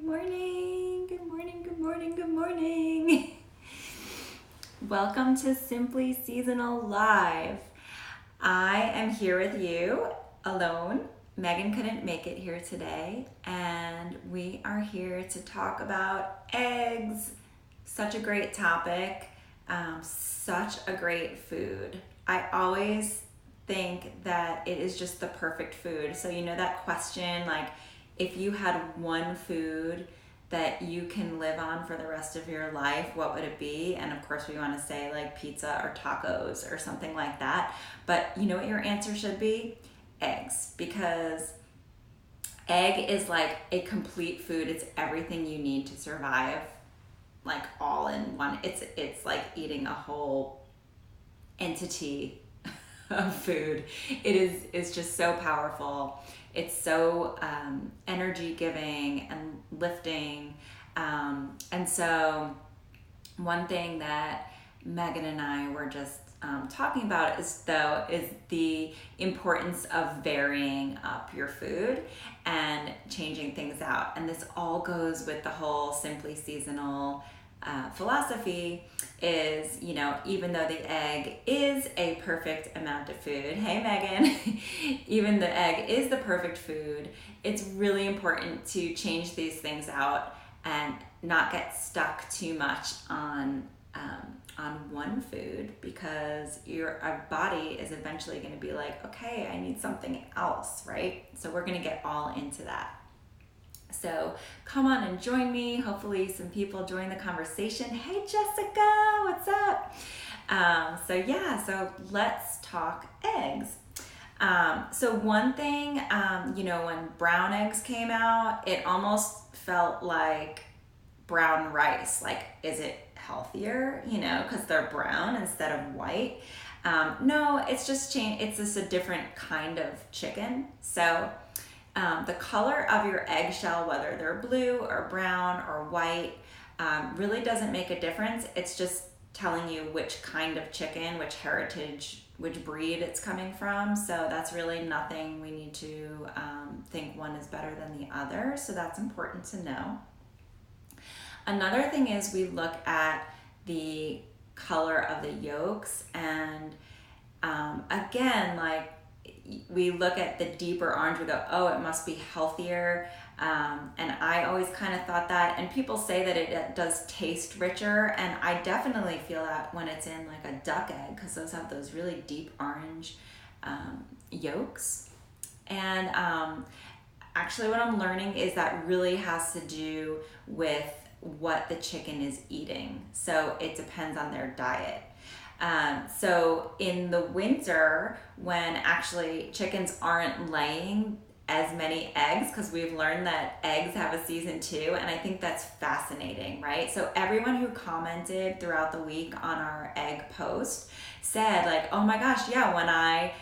morning, good morning, good morning, good morning. Welcome to Simply Seasonal Live. I am here with you alone. Megan couldn't make it here today, and we are here to talk about eggs. Such a great topic, such a great food. I always think that it is just the perfect food. So, you know that question, like, if you had one food that you can live on for the rest of your life, what would it be? And of course we want to say like pizza or tacos or something like that. But you know what your answer should be? Eggs. Because egg is like a complete food. It's everything you need to survive, like all in one. It's like eating a whole entity of food. It's just so powerful. It's so energy giving and lifting. And so one thing that Megan and I were just talking about is the importance of varying up your food and changing things out. And this all goes with the whole Simply Seasonal philosophy is, you know, even though the egg is a perfect amount of food, hey Megan, even the egg is the perfect food, it's really important to change these things out and not get stuck too much on one food, because your body is eventually going to be like, okay, I need something else, right? So we're going to get all into that. So come on and join me. Hopefully some people join the conversation. Hey Jessica, what's up? So let's talk eggs. So one thing, when brown eggs came out, it almost felt like brown rice. Like, is it healthier, because they're brown instead of white? No, it's just a different kind of chicken. So the color of your eggshell, whether they're blue or brown or white, really doesn't make a difference. It's just telling you which kind of chicken, which heritage, which breed it's coming from. So that's really nothing we need to think one is better than the other. So that's important to know. Another thing is we look at the color of the yolks, and again, like, we look at the deeper orange, we go, oh, it must be healthier. And I always kind of thought that, and people say that it does taste richer, and I definitely feel that when it's in like a duck egg, because those have those really deep orange yolks. And actually what I'm learning is that really has to do with what the chicken is eating. So it depends on their diet. So in the winter, when actually chickens aren't laying as many eggs, because we've learned that eggs have a season too, and I think that's fascinating, right? So everyone who commented throughout the week on our egg post said like, oh my gosh, yeah, when I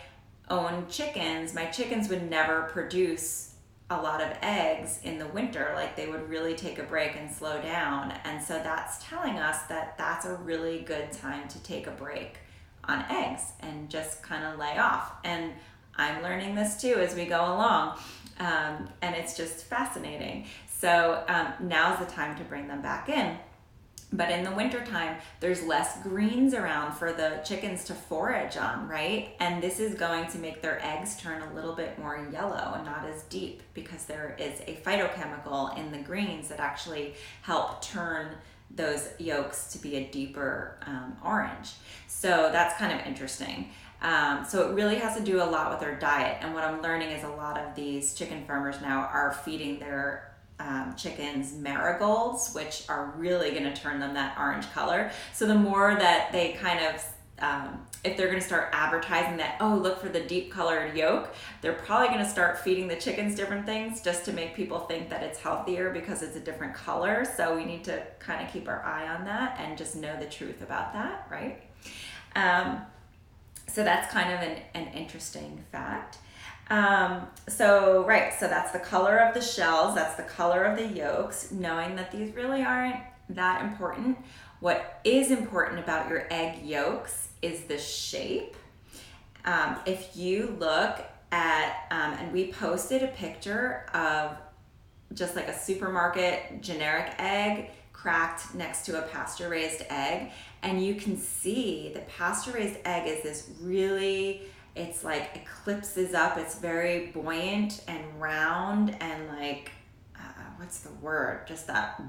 owned chickens, my chickens would never produce a lot of eggs in the winter. Like, they would really take a break and slow down. And so that's telling us that that's a really good time to take a break on eggs and just kind of lay off. And I'm learning this too as we go along. And it's just fascinating. So now's the time to bring them back in. But in the wintertime, there's less greens around for the chickens to forage on, right? And this is going to make their eggs turn a little bit more yellow and not as deep, because there is a phytochemical in the greens that actually help turn those yolks to be a deeper orange. So that's kind of interesting. So it really has to do a lot with their diet. And what I'm learning is a lot of these chicken farmers now are feeding their chickens marigolds, which are really going to turn them that orange color. So the more that they kind of, if they're going to start advertising that, oh, look for the deep colored yolk, they're probably going to start feeding the chickens different things just to make people think that it's healthier because it's a different color. So we need to kind of keep our eye on that and just know the truth about that, right? So that's kind of an interesting fact. So that's the color of the shells, that's the color of the yolks, knowing that these really aren't that important. What is important about your egg yolks is the shape. If you look at, and we posted a picture of just like a supermarket generic egg cracked next to a pasture-raised egg, and you can see the pasture-raised egg is this really, it's like eclipses up, it's very buoyant and round and like, what's the word? Just that,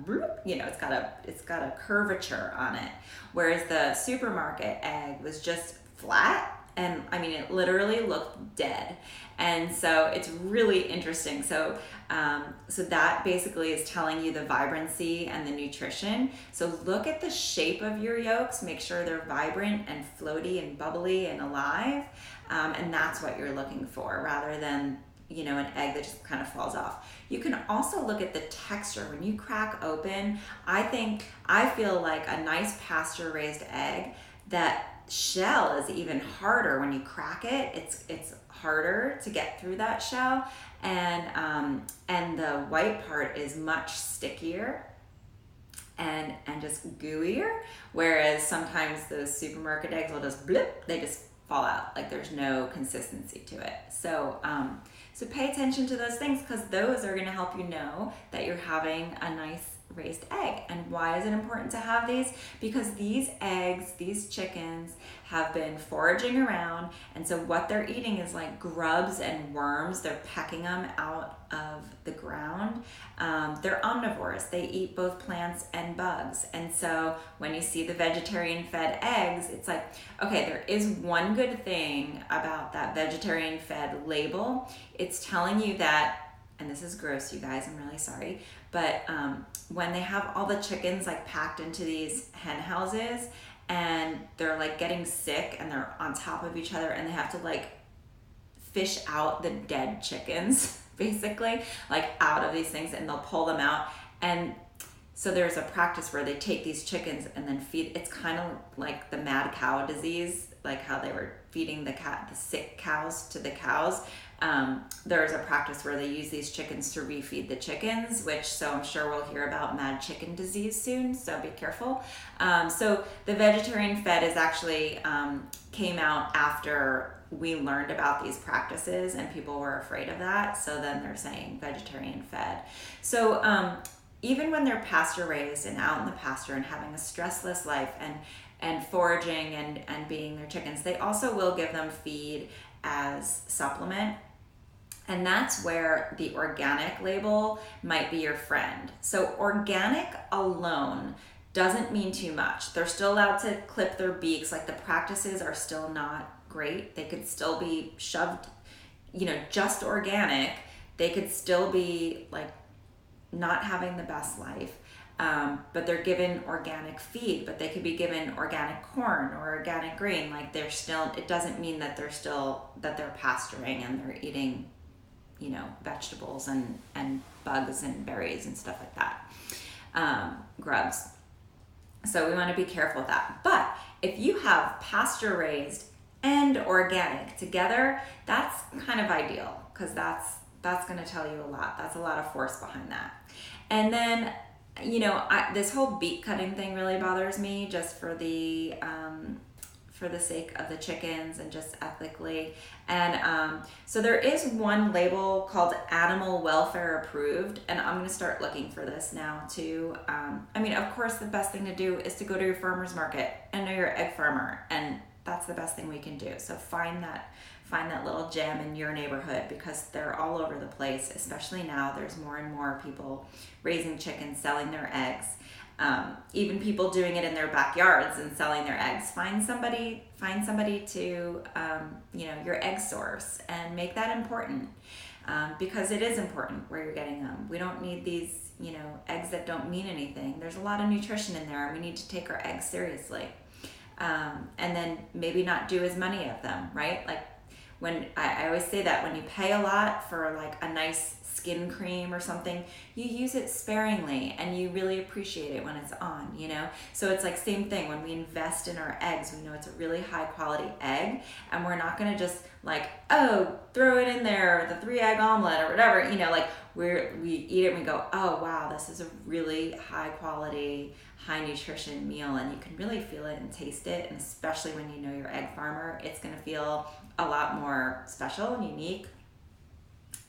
you know, it's got a curvature on it. Whereas the supermarket egg was just flat, and I mean, it literally looked dead. And so it's really interesting. So that basically is telling you the vibrancy and the nutrition. So look at the shape of your yolks, make sure they're vibrant and floaty and bubbly and alive. And that's what you're looking for, rather than, you know, an egg that just kind of falls off. You can also look at the texture. When you crack open, I feel like a nice pasture-raised egg, that shell is even harder when you crack it. It's harder to get through that shell, and the white part is much stickier and just gooier. Whereas sometimes those supermarket eggs will just blip, they just fall out, like there's no consistency to it. So so pay attention to those things, because those are going to help you know that you're having a nice raised egg. And why is it important to have these? Because these eggs, these chickens, have been foraging around, and so what they're eating is like grubs and worms. They're pecking them out of the ground. They're omnivores. They eat both plants and bugs. And so when you see the vegetarian fed eggs, it's like, okay, there is one good thing about that vegetarian fed label. It's telling you that, and this is gross, you guys, I'm really sorry, but when they have all the chickens like packed into these hen houses, and they're like getting sick and they're on top of each other, and they have to like fish out the dead chickens basically, like out of these things, and they'll pull them out. And so there's a practice where they take these chickens and then feed, it's kind of like the mad cow disease, like how they were feeding the sick cows to the cows. There's a practice where they use these chickens to refeed the chickens, so I'm sure we'll hear about mad chicken disease soon, so be careful. So the vegetarian fed is actually came out after we learned about these practices, and people were afraid of that, so then they're saying vegetarian fed. So even when they're pasture raised and out in the pasture and having a stressless life and foraging and being their chickens, they also will give them feed as supplement. And that's where the organic label might be your friend. So organic alone doesn't mean too much. They're still allowed to clip their beaks. Like the practices are still not great. They could still be shoved, you know, just organic. They could still be like not having the best life. But they're given organic feed, but they could be given organic corn or organic grain. Like they're still, it doesn't mean that they're pasturing and they're eating, you know, vegetables and bugs and berries and stuff like that, grubs. So we want to be careful with that. But if you have pasture raised and organic together, that's kind of ideal, because that's going to tell you a lot. That's a lot of force behind that. And then, you know, this whole beak cutting thing really bothers me, just for the sake of the chickens and just ethically. And so there is one label called Animal Welfare Approved, and I'm going to start looking for this now too. I mean, of course, the best thing to do is to go to your farmer's market and know your egg farmer, and that's the best thing we can do. So find that little gem in your neighborhood, because they're all over the place, especially now. There's more and more people raising chickens, selling their eggs, even people doing it in their backyards and selling their eggs. Find somebody to, you know, your egg source, and make that important, because it is important where you're getting them. We don't need these, you know, eggs that don't mean anything. There's a lot of nutrition in there, and we need to take our eggs seriously. And then maybe not do as many of them, right? Like, when I always say that when you pay a lot for like a nice skin cream or something, you use it sparingly and you really appreciate it when it's on, you know? So it's like same thing when we invest in our eggs, we know it's a really high quality egg, and we're not gonna just like, oh, throw it in there, the 3-egg omelet or whatever, you know, like we eat it and we go, oh wow, this is a really high quality, high nutrition meal, and you can really feel it and taste it. And especially when you know your egg farmer, it's gonna feel a lot more special and unique.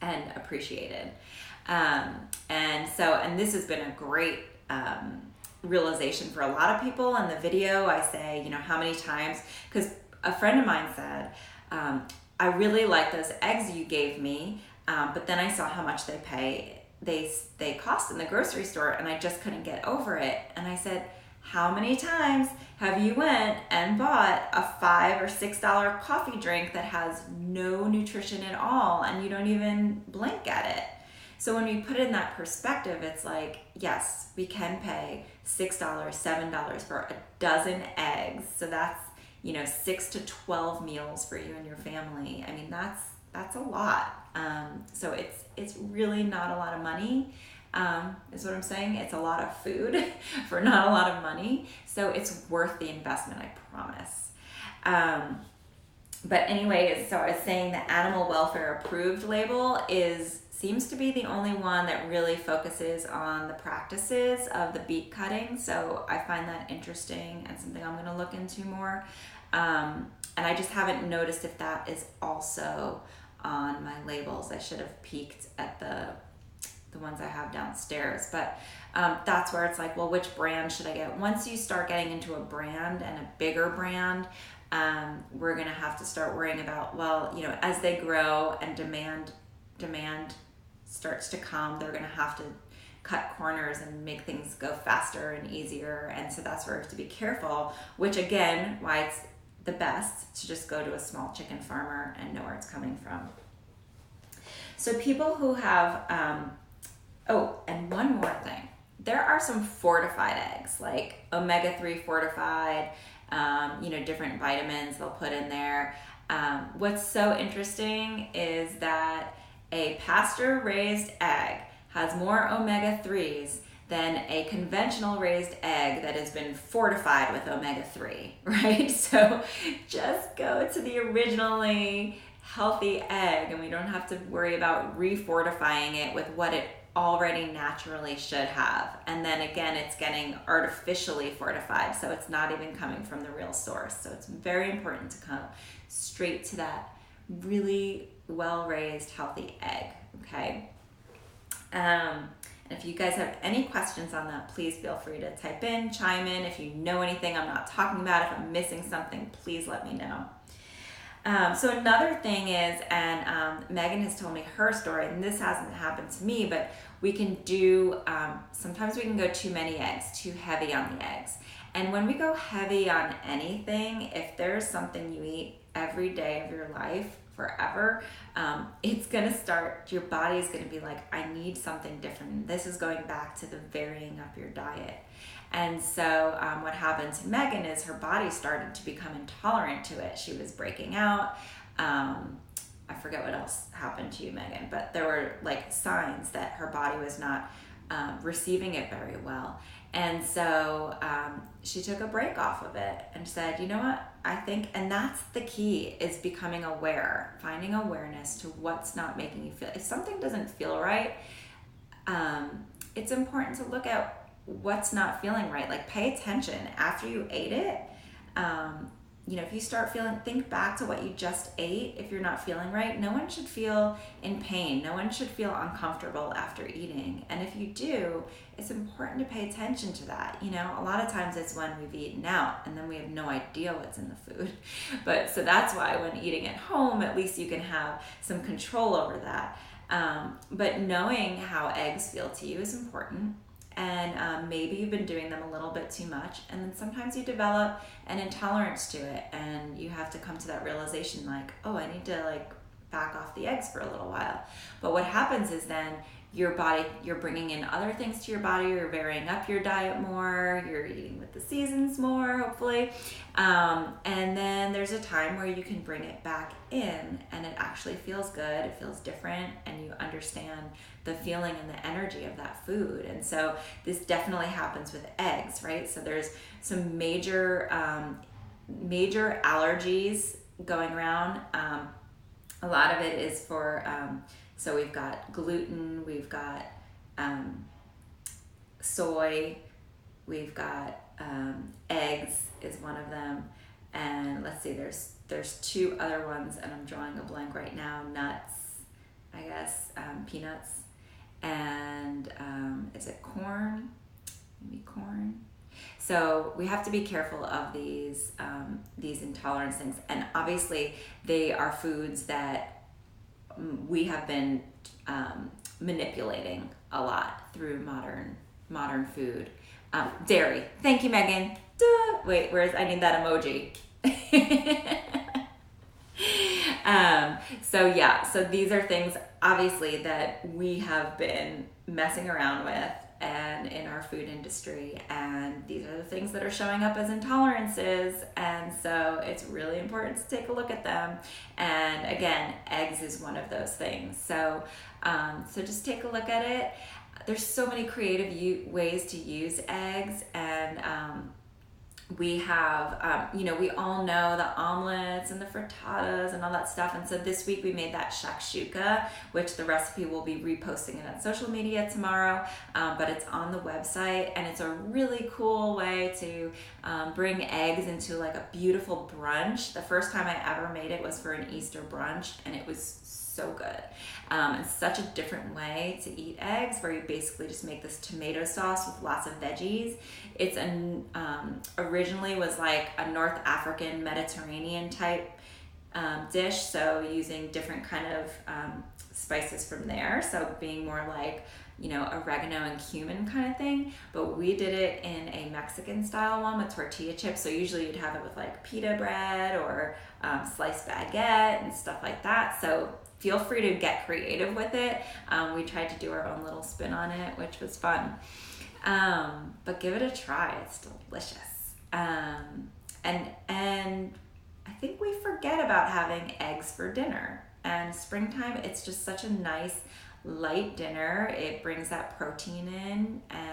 and appreciated. And this has been a great realization for a lot of people. In the video, I say, you know, how many times, because a friend of mine said, I really like those eggs you gave me, but then I saw how much they cost in the grocery store, and I just couldn't get over it. And I said, how many times have you went and bought a $5 or $6 coffee drink that has no nutrition at all, and you don't even blink at it? So when we put it in that perspective, it's like, yes, we can pay $6, $7 for a dozen eggs. So that's, you know, 6 to 12 meals for you and your family. I mean, that's a lot. So it's really not a lot of money, is what I'm saying. It's a lot of food for not a lot of money. So it's worth the investment, I promise. But anyways, so I was saying the animal welfare approved label seems to be the only one that really focuses on the practices of the beet cutting. So I find that interesting and something I'm going to look into more. And I just haven't noticed if that is also on my labels. I should have peeked at the ones I have downstairs. But that's where it's like, well, which brand should I get? Once you start getting into a brand and a bigger brand, we're going to have to start worrying about, well, you know, as they grow and demand starts to come, they're going to have to cut corners and make things go faster and easier. And so that's where we have to be careful, which again, why it's the best to just go to a small chicken farmer and know where it's coming from. So people who have, and one more thing, there are some fortified eggs, like omega-3 fortified, different vitamins they'll put in there. What's so interesting is that a pasture-raised egg has more omega-3s than a conventional raised egg that has been fortified with omega-3, right? So just go to the originally healthy egg, and we don't have to worry about refortifying it with what it already naturally should have. And then again, it's getting artificially fortified, so it's not even coming from the real source. So it's very important to come straight to that really well-raised healthy egg, okay? And if you guys have any questions on that, please feel free to type in, chime in. If you know anything I'm not talking about, if I'm missing something, please let me know. So another thing is, and Megan has told me her story, and this hasn't happened to me, but we can do, sometimes we can go too many eggs, too heavy on the eggs. And when we go heavy on anything, if there's something you eat every day of your life, forever, it's gonna start, your body is gonna be like, I need something different. This is going back to the varying up your diet. And so what happened to Megan is her body started to become intolerant to it. She was breaking out. I forget what else happened to you, Megan, but there were like signs that her body was not receiving it very well. And so she took a break off of it and said, you know what, I think, and that's the key, is becoming aware, finding awareness to what's not making you feel. If something doesn't feel right, it's important to look at what's not feeling right. Like, pay attention after you ate it. If you start think back to what you just ate. If you're not feeling right, no one should feel in pain. No one should feel uncomfortable after eating. And if you do, it's important to pay attention to that. A lot of times it's when we've eaten out and then we have no idea what's in the food. But so that's why when eating at home, at least you can have some control over that. But knowing how eggs feel to you is important. And maybe you've been doing them a little bit too much, and then sometimes you develop an intolerance to it, and you have to come to that realization like, oh, I need to back off the eggs for a little while. But what happens is then your body, you're bringing in other things to your body, you're varying up your diet more, you're eating with the seasons more, hopefully. And then there's a time where you can bring it back in and it actually feels good, it feels different, and you understand the feeling and the energy of that food. And so this definitely happens with eggs, right? So there's some major allergies going around. A lot of it is for, so we've got gluten, we've got soy, we've got eggs is one of them, and let's see, there's two other ones, and I'm drawing a blank right now. Nuts, I guess, peanuts, and is it corn? Maybe corn. So we have to be careful of these intolerance things, and obviously they are foods that we have been manipulating a lot through modern food. Dairy. Thank you, Megan. Duh. Wait, I need that emoji. So these are things obviously that we have been messing around with and in our food industry, and these are the things that are showing up as intolerances, and so it's really important to take a look at them. And again, eggs is one of those things. So just take a look at it. There's so many creative ways to use eggs, and we have, we all know the omelets and the frittatas and all that stuff. And so this week we made that shakshuka, which the recipe will be reposting it on social media tomorrow, but it's on the website, and it's a really cool way to bring eggs into like a beautiful brunch. The first time I ever made it was for an Easter brunch, and it was so good. It's such a different way to eat eggs, where you basically just make this tomato sauce with lots of veggies. It's originally was like a North African Mediterranean type dish, so using different kind of spices from there, so being more like oregano and cumin kind of thing. But we did it in a Mexican style one with tortilla chips, so usually you'd have it with like pita bread or sliced baguette and stuff like that. So feel free to get creative with it. We tried to do our own little spin on it, which was fun. But give it a try. It's delicious. And I think we forget about having eggs for dinner. And springtime, it's just such a nice light dinner. It brings that protein in, and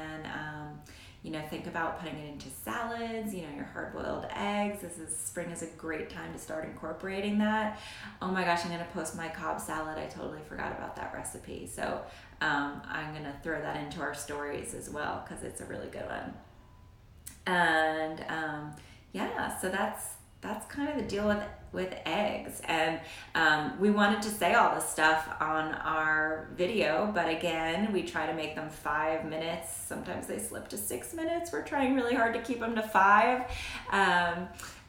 think about putting it into salads, your hard-boiled eggs. Spring is a great time to start incorporating that. Oh my gosh, I'm gonna post my Cobb salad. I totally forgot about that recipe. So I'm gonna throw that into our stories as well, because it's a really good one. And so that's kind of the deal with eggs. And we wanted to say all this stuff on our video, but again, we try to make them 5 minutes. Sometimes they slip to 6 minutes. We're trying really hard to keep them to 5.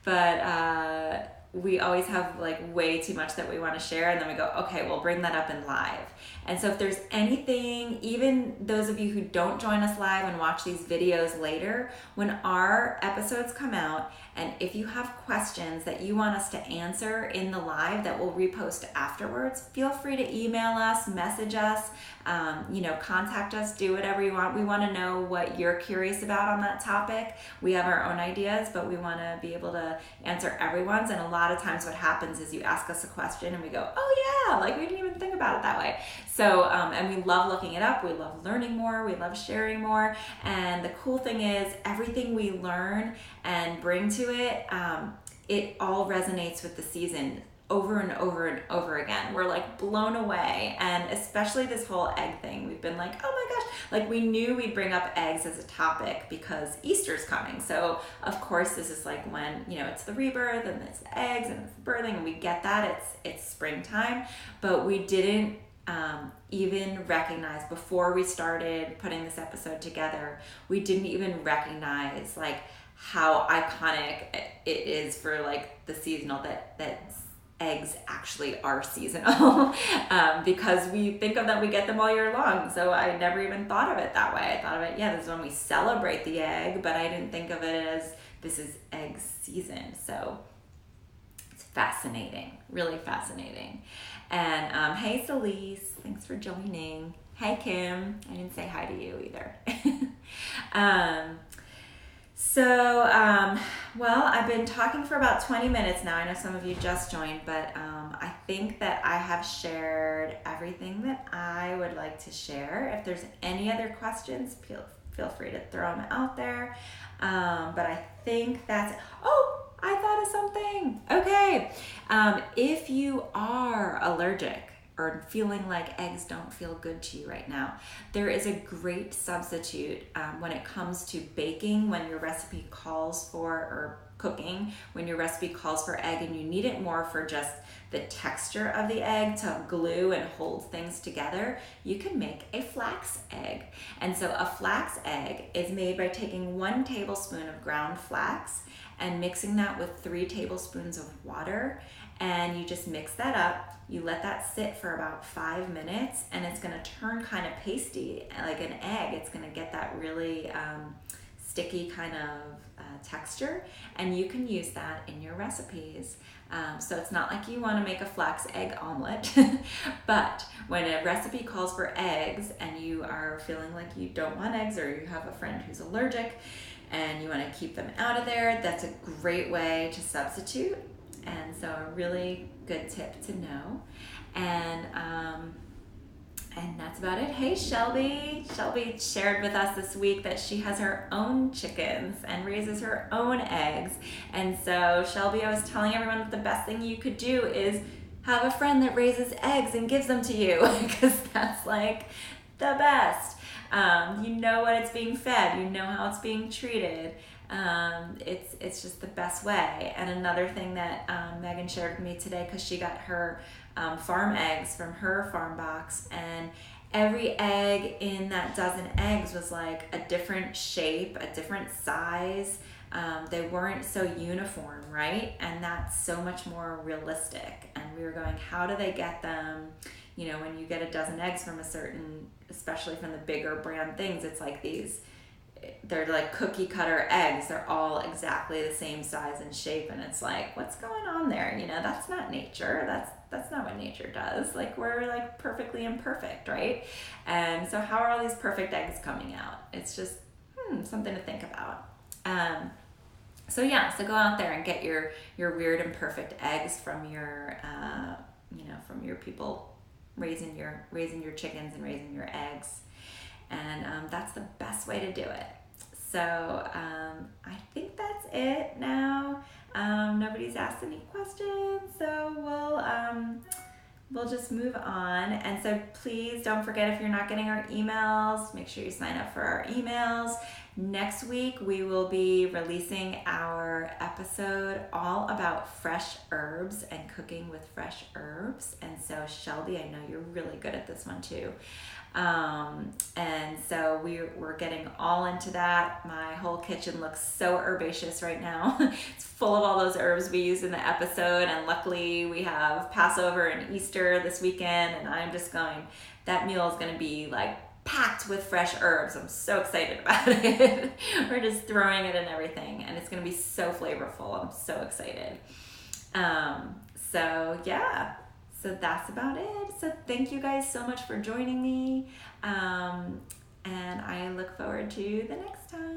But we always have like way too much that we want to share, and then we go, okay, we'll bring that up in live. And so if there's anything, even those of you who don't join us live and watch these videos later, when our episodes come out, and if you have questions that you want us to answer in the live that we'll repost afterwards, feel free to email us, message us, contact us, do whatever you want. We want to know what you're curious about on that topic. We have our own ideas, but we want to be able to answer everyone's. And a lot of times what happens is you ask us a question and we go, oh yeah, like we didn't even think about it that way. So, and we love looking it up. We love learning more. We love sharing more. And the cool thing is everything we learn and bring to it, it all resonates with the season over and over and over again. We're like blown away. And especially this whole egg thing. We've been like, oh my gosh, like we knew we'd bring up eggs as a topic because Easter's coming. So of course this is like when, it's the rebirth and it's the eggs and it's the birthing, and we get that it's springtime, but we didn't even recognize before we started putting this episode together, we didn't even recognize like how iconic it is for like the seasonal that eggs actually are seasonal. Because we think of them, we get them all year long. So I never even thought of it that way. I thought of it, this is when we celebrate the egg, but I didn't think of it as this is egg season. So it's fascinating, really fascinating. And hey Celise, thanks for joining. Hey Kim, I didn't say hi to you either. Well, I've been talking for about 20 minutes now. I know some of you just joined, but I think that I have shared everything that I would like to share. If there's any other questions, feel free to throw them out there. But I think that's it. Oh, I thought of something. Okay. If you are allergic or feeling like eggs don't feel good to you right now, there is a great substitute when it comes to baking, when your recipe calls for or cooking, when your recipe calls for egg and you need it more for just the texture of the egg to glue and hold things together, you can make a flax egg. And so a flax egg is made by taking 1 tablespoon of ground flax and mixing that with 3 tablespoons of water. And you just mix that up. You let that sit for about 5 minutes, and it's gonna turn kind of pasty, like an egg. It's gonna get that really sticky kind of texture, and you can use that in your recipes. So it's not like you want to make a flax egg omelet, but when a recipe calls for eggs and you are feeling like you don't want eggs, or you have a friend who's allergic and you want to keep them out of there, that's a great way to substitute. And so a really good tip to know. And that's about it. Hey, Shelby. Shelby shared with us this week that she has her own chickens and raises her own eggs. And so, Shelby, I was telling everyone that the best thing you could do is have a friend that raises eggs and gives them to you, because that's like the best. You know what it's being fed. You know how it's being treated. It's just the best way. And another thing that Megan shared with me today, because she got her farm eggs from her farm box, and every egg in that dozen eggs was like a different shape, a different size. They weren't so uniform, right? And that's so much more realistic. And we were going, how do they get them? You know, when you get a dozen eggs from a certain, especially from the bigger brand things, it's like they're like cookie cutter eggs. They're all exactly the same size and shape, and it's like, what's going on there? You know, that's not nature. That's not what nature does. Like, we're like perfectly imperfect, right? And so how are all these perfect eggs coming out? It's just something to think about. So go out there and get your weird and perfect eggs from your from your people raising your chickens and raising your eggs. And that's the best way to do it. So I think that's it now. Nobody's asked any questions, so we'll just move on. And so please don't forget, if you're not getting our emails, make sure you sign up for our emails. Next week, we will be releasing our episode all about fresh herbs and cooking with fresh herbs. And so Shelby, I know you're really good at this one too. And so we're getting all into that. My whole kitchen looks so herbaceous right now. It's full of all those herbs we used in the episode, and luckily we have Passover and Easter this weekend, and I'm just going, that meal is going to be like packed with fresh herbs. I'm so excited about it. We're just throwing it in everything, and it's going to be so flavorful. I'm so excited. So that's about it. So thank you guys so much for joining me. And I look forward to the next time.